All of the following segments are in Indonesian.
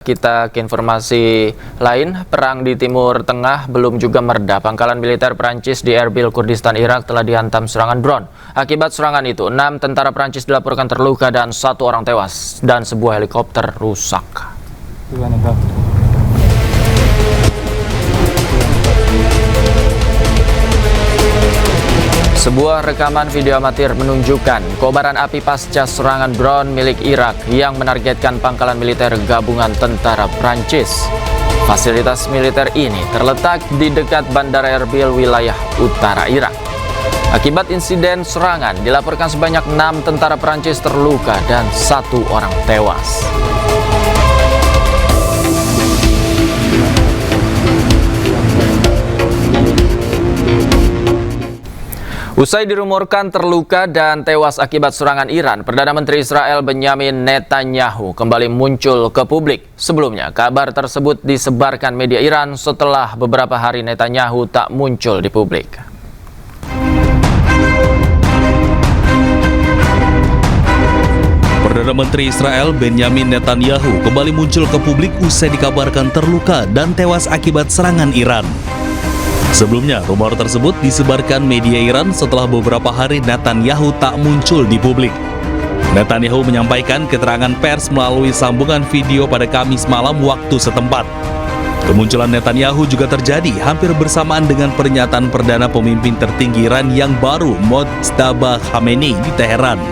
Kita ke informasi lain, perang di Timur Tengah belum juga mereda. Pangkalan militer Prancis di Erbil, Kurdistan, Irak telah dihantam serangan drone. Akibat serangan itu, 6 tentara Prancis dilaporkan terluka dan 1 orang tewas dan sebuah helikopter rusak. Sebuah rekaman video amatir menunjukkan kobaran api pasca serangan drone milik Irak yang menargetkan pangkalan militer gabungan tentara Prancis. Fasilitas militer ini terletak di dekat Bandara Erbil, wilayah utara Irak. Akibat insiden serangan, dilaporkan sebanyak 6 tentara Prancis terluka dan 1 orang tewas. Usai dirumorkan terluka dan tewas akibat serangan Iran, Perdana Menteri Israel Benyamin Netanyahu kembali muncul ke publik. Sebelumnya, kabar tersebut disebarkan media Iran setelah beberapa hari Netanyahu tak muncul di publik. Perdana Menteri Israel Benyamin Netanyahu kembali muncul ke publik usai dikabarkan terluka dan tewas akibat serangan Iran. Sebelumnya, rumor tersebut disebarkan media Iran setelah beberapa hari Netanyahu tak muncul di publik. Netanyahu menyampaikan keterangan pers melalui sambungan video pada Kamis malam waktu setempat. Kemunculan Netanyahu juga terjadi hampir bersamaan dengan pernyataan perdana pemimpin tertinggi Iran yang baru, Mojtaba Khamenei, di Teheran.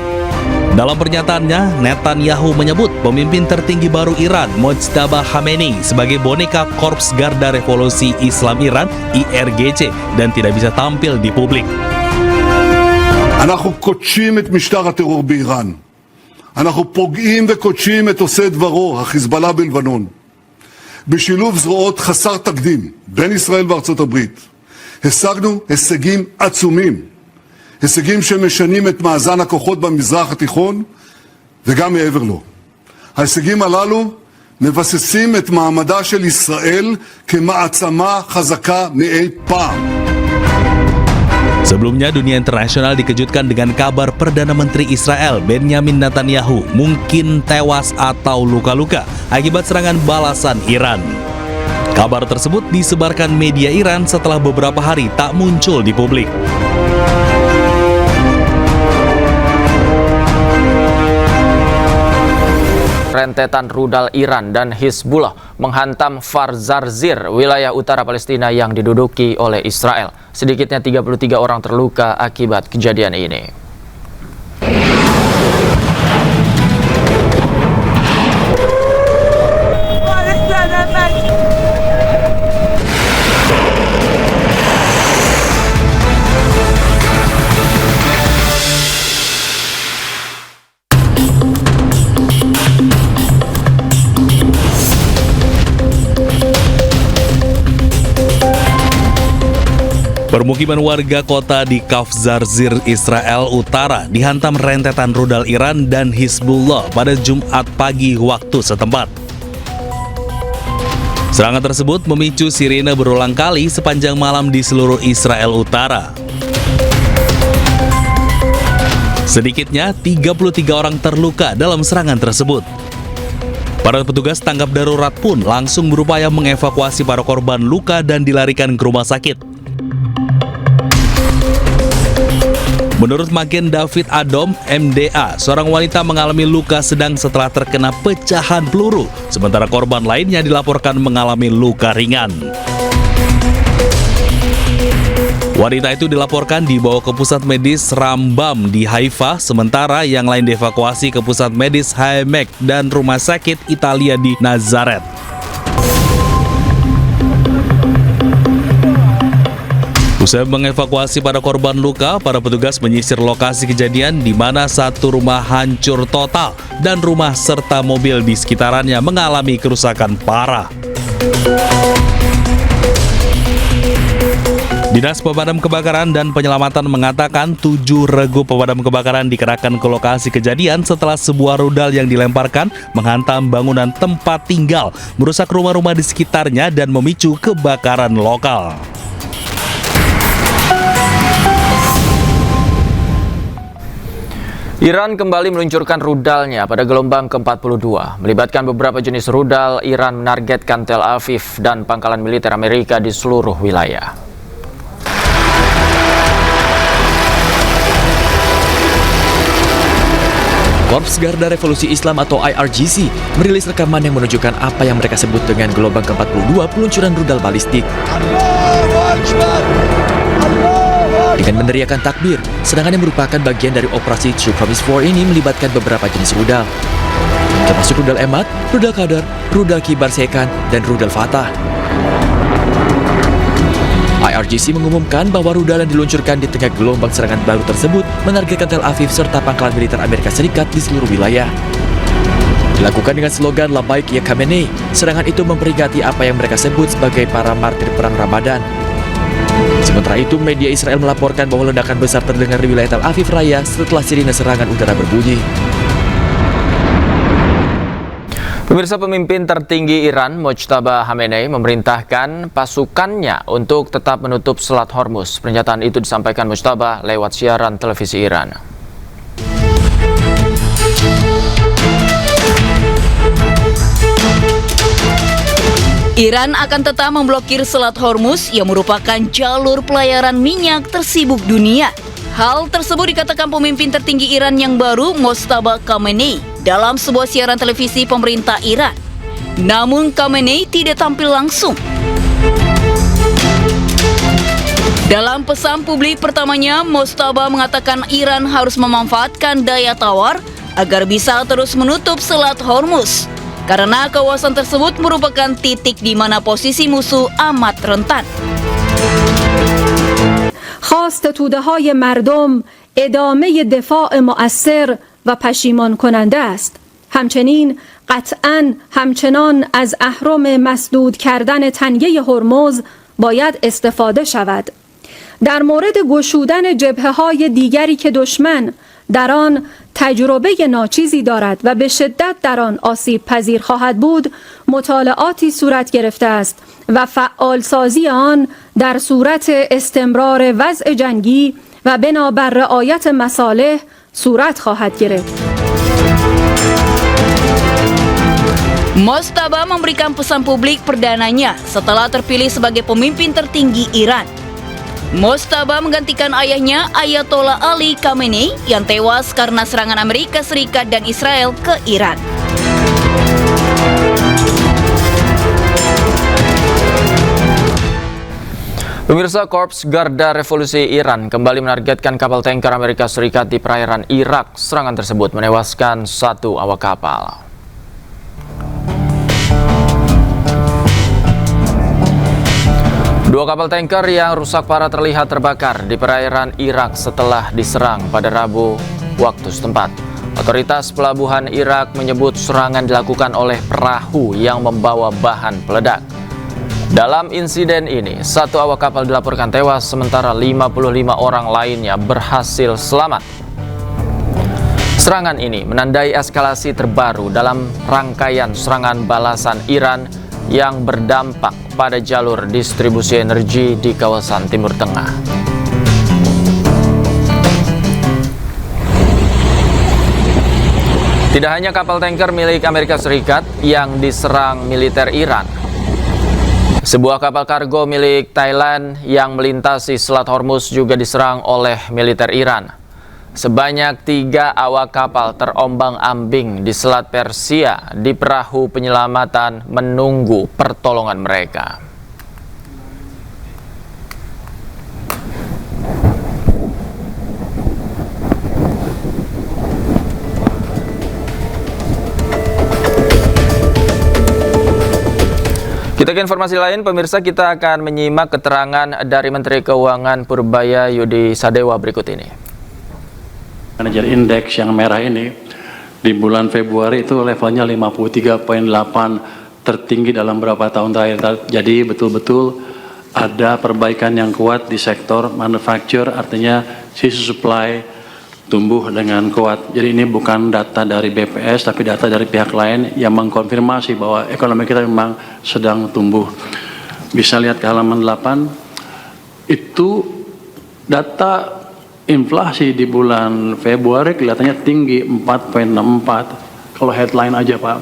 Dalam pernyataannya, Netanyahu menyebut pemimpin tertinggi baru Iran, Mojtaba Khamenei, sebagai boneka Korps Garda Revolusi Islam Iran, IRGC, dan tidak bisa tampil di publik. אנחנו קודשים את משטר הטרור באיראן. אנחנו פוגעים וקודשים את עושה דברו, החיזבאללה בלבנון. בשילוב זרועות חסר תקדים בין ישראל וארצות הברית, השגנו הישגים עצומים. הישגים שמשנים את מאזן הכוחות במזרח התיכון וגם מעבר לו. ההישגים הללו מבססים את מעמדה של ישראל כמעצמה חזקה מאי פעם. Sebelumnya, dunia internasional dikejutkan dengan kabar Perdana Menteri Israel Benyamin Netanyahu mungkin tewas atau luka-luka akibat serangan balasan Iran. Kabar tersebut disebarkan media Iran setelah beberapa hari tak muncul di publik. Rentetan rudal Iran dan Hizbullah menghantam Zarzir, wilayah utara Palestina yang diduduki oleh Israel. Sedikitnya 33 orang terluka akibat kejadian ini. Permukiman warga kota di Zarzir, Israel Utara dihantam rentetan rudal Iran dan Hizbullah pada Jumat pagi waktu setempat. Serangan tersebut memicu sirine berulang kali sepanjang malam di seluruh Israel Utara. Sedikitnya 33 orang terluka dalam serangan tersebut. Para petugas tanggap darurat pun langsung berupaya mengevakuasi para korban luka dan dilarikan ke rumah sakit. Menurut Magen David Adom, MDA, seorang wanita mengalami luka sedang setelah terkena pecahan peluru, sementara korban lainnya dilaporkan mengalami luka ringan. Wanita itu dilaporkan dibawa ke pusat medis Rambam di Haifa, sementara yang lain dievakuasi ke pusat medis Haimek dan rumah sakit Italia di Nazaret. Usai mengevakuasi para korban luka, para petugas menyisir lokasi kejadian di mana satu rumah hancur total dan rumah serta mobil di sekitarannya mengalami kerusakan parah. Dinas Pemadam Kebakaran dan Penyelamatan mengatakan 7 regu pemadam kebakaran dikerahkan ke lokasi kejadian setelah sebuah rudal yang dilemparkan menghantam bangunan tempat tinggal, merusak rumah-rumah di sekitarnya dan memicu kebakaran lokal. Iran kembali meluncurkan rudalnya pada gelombang ke-42. Melibatkan beberapa jenis rudal, Iran menargetkan Tel Aviv dan pangkalan militer Amerika di seluruh wilayah. Korps Garda Revolusi Islam atau IRGC merilis rekaman yang menunjukkan apa yang mereka sebut dengan gelombang ke-42 peluncuran rudal balistik. Dengan meneriakan takbir, serangan yang merupakan bagian dari operasi True Promise 4 ini melibatkan beberapa jenis rudal, termasuk rudal Emad, rudal Qadar, rudal Kibar Sekan, dan rudal Fatah. IRGC mengumumkan bahwa rudal yang diluncurkan di tengah gelombang serangan baru tersebut menargetkan Tel Aviv serta pangkalan militer Amerika Serikat di seluruh wilayah. Dilakukan dengan slogan Labaik Ya Khamenei, serangan itu memperingati apa yang mereka sebut sebagai para martir perang Ramadan. Sementara itu, media Israel melaporkan bahwa ledakan besar terdengar di wilayah Tel Aviv Raya setelah sirine serangan udara berbunyi. Pemirsa, pemimpin tertinggi Iran, Mojtaba Khamenei, memerintahkan pasukannya untuk tetap menutup Selat Hormuz. Pernyataan itu disampaikan Mojtaba lewat siaran televisi Iran. Iran akan tetap memblokir Selat Hormuz yang merupakan jalur pelayaran minyak tersibuk dunia. Hal tersebut dikatakan pemimpin tertinggi Iran yang baru, Mojtaba Khamenei, dalam sebuah siaran televisi pemerintah Iran. Namun Khamenei tidak tampil langsung. Dalam pesan publik pertamanya, Mojtaba mengatakan Iran harus memanfaatkan daya tawar agar bisa terus menutup Selat Hormuz, karena kawasan tersebut merupakan titik di mana posisi musuh amat rentan. خواست توده‌های مردم ادامه دفاع مؤثر و پشیمان کننده است. همچنین قطعاً همچنان از اهرم مسدود کردن تنگه هرمز باید استفاده شود. در مورد گشودن جبهه‌های دیگری که دشمن در آن تجربه ناچیزی دارد و به شدت در آن آسیب پذیر خواهد بود، مطالعاتی صورت گرفته است و فعالسازی آن در صورت استمرار وضع جنگی و بنابر رعایت مصالح صورت خواهد گرفت. Mojtaba memberikan pesan publik perdananya setelah terpilih sebagai pemimpin tertinggi Iran. Mojtaba menggantikan ayahnya Ayatollah Ali Khamenei yang tewas karena serangan Amerika Serikat dan Israel ke Iran. Pemirsa, Korps Garda Revolusi Iran kembali menargetkan kapal tanker Amerika Serikat di perairan Irak. Serangan tersebut menewaskan 1 awak kapal. Dua kapal tanker yang rusak parah terlihat terbakar di perairan Irak setelah diserang pada Rabu waktu setempat. Otoritas pelabuhan Irak menyebut serangan dilakukan oleh perahu yang membawa bahan peledak. Dalam insiden ini, 1 awak kapal dilaporkan tewas, sementara 55 orang lainnya berhasil selamat. Serangan ini menandai eskalasi terbaru dalam rangkaian serangan balasan Iran yang berdampak pada jalur distribusi energi di kawasan Timur Tengah. Tidak hanya kapal tanker milik Amerika Serikat yang diserang militer Iran. Sebuah kapal kargo milik Thailand yang melintasi Selat Hormuz juga diserang oleh militer Iran. Sebanyak 3 awak kapal terombang-ambing di Selat Persia di perahu penyelamatan menunggu pertolongan mereka. Kita ke informasi lain, pemirsa, kita akan menyimak keterangan dari Menteri Keuangan Purbaya Yudi Sadewa berikut ini. Manajer indeks yang merah ini di bulan Februari itu levelnya 53,8, tertinggi dalam beberapa tahun terakhir. Jadi betul-betul ada perbaikan yang kuat di sektor manufaktur, artinya sisi supply tumbuh dengan kuat. Jadi ini bukan data dari BPS, tapi data dari pihak lain yang mengkonfirmasi bahwa ekonomi kita memang sedang tumbuh. Bisa lihat ke halaman 8, itu data inflasi di bulan Februari kelihatannya tinggi 4,64. Kalau headline aja Pak.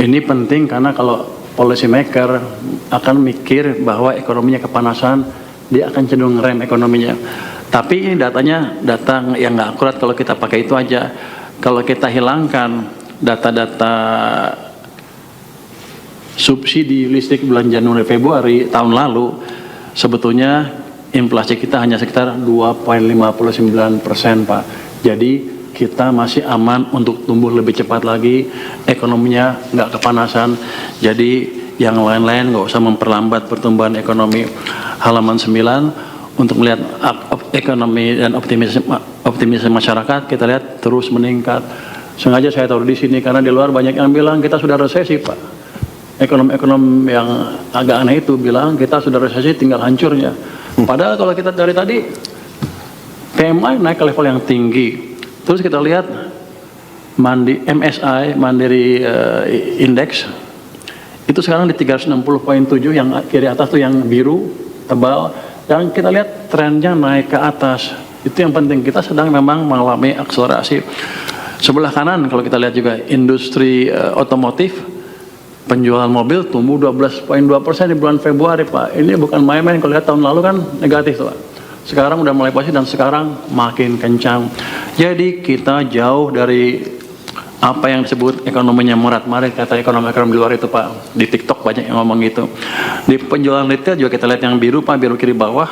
Ini penting karena kalau policy maker akan mikir bahwa ekonominya kepanasan, dia akan cenderung rem ekonominya. Tapi datanya data yang nggak akurat kalau kita pakai itu aja. Kalau kita hilangkan data-data subsidi listrik bulan Januari Februari tahun lalu, sebetulnya inflasi kita hanya sekitar 2,59% Pak. Jadi kita masih aman untuk tumbuh lebih cepat lagi, ekonominya nggak kepanasan. Jadi yang lain-lain nggak usah memperlambat pertumbuhan ekonomi. Halaman 9 untuk melihat ekonomi dan optimisme masyarakat, kita lihat terus meningkat. Sengaja saya taruh di sini karena di luar banyak yang bilang kita sudah resesi Pak. Ekonom-ekonom yang agak aneh itu bilang kita sudah resesi tinggal hancurnya. Padahal kalau kita dari tadi PMI naik ke level yang tinggi. Terus kita lihat MSI Mandiri Index itu sekarang di 360,7, yang kiri atas tuh yang biru tebal, dan kita lihat trennya naik ke atas. Itu yang penting, kita sedang memang mengalami akselerasi. Sebelah kanan kalau kita lihat juga industri otomotif, penjualan mobil tumbuh 12,2% di bulan Februari Pak. Ini bukan main-main, kalau lihat tahun lalu kan negatif Pak. Sekarang udah mulai positif dan sekarang makin kencang. Jadi kita jauh dari apa yang disebut ekonominya morat-marit, kata ekonomi-ekonomi di luar itu Pak. Di TikTok banyak yang ngomong gitu. Di penjualan retail juga kita lihat yang biru Pak, biru kiri bawah.